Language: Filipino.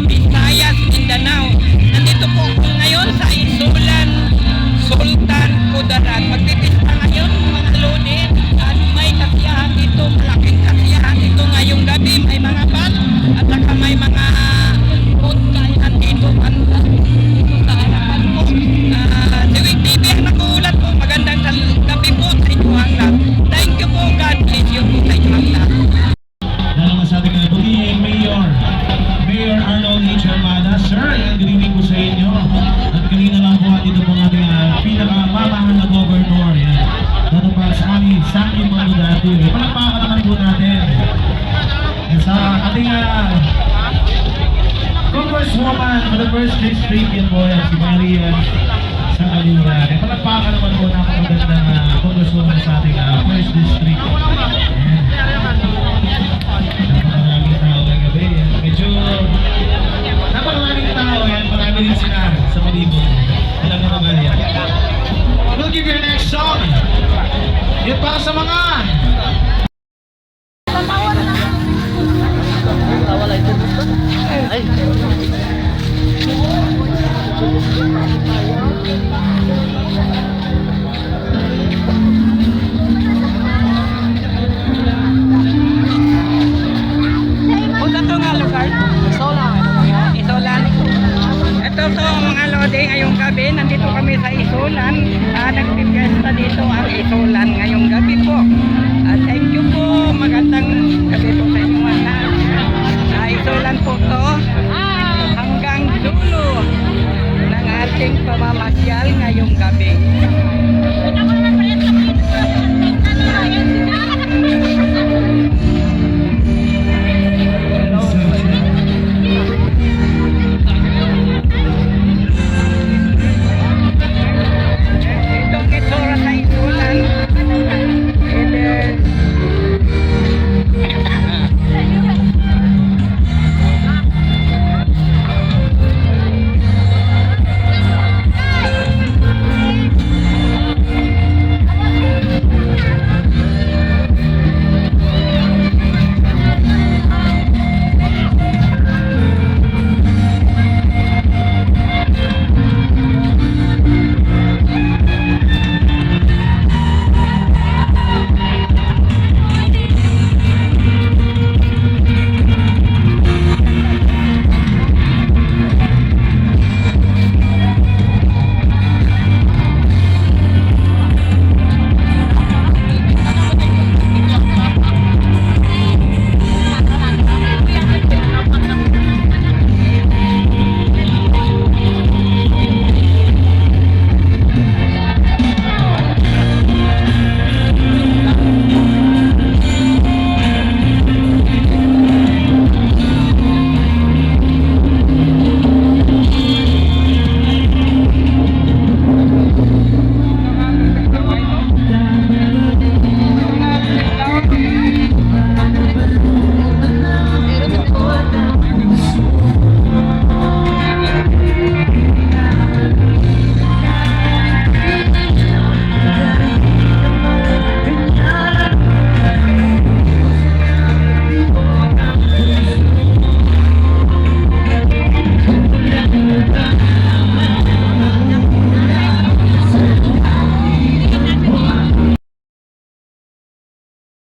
Visayas, Mindanao. Nandito po ako ngayon sa Isulan, Sultan Kudarat. Magpipista ngayon mga lodi at may kasiyahan dito, malaking kasiyahan dito ngayong gabi. May mga band at saka may mga pagkain dito. Sa harapan po. Siwing TV ang nakuulat po. Magandang gabi po sa inyo ang lahat. Thank you po. God bless you po sa inyo ang lahat. Dalawa sa ating kinabuhi, Mayor Arnold H. Armada. Sir, good evening po sa inyo. At kanina lang po dito po ating pinakamamahal na governor. Dito pa sa amin, Saki Manudati. Palakpakan naman po natin. And sa ating Congresswoman for the first district, yan po yan, si Maria sa Kalura. Palakpakan naman po napakagandang Congresswoman sa ating first district. Napakaraming tao ng gabi. Medyo napakaraming tao yan. Marami rin sila sa palibot. Alam mo ba yan? We'll give you your next song. Yan para sa mga Ito mga lodi, ngayong gabi, nandito kami sa Isulan. Nagpipiesta dito ang Isulan ngayong gabi po. Thank you po, magandang gabi po sa inyo.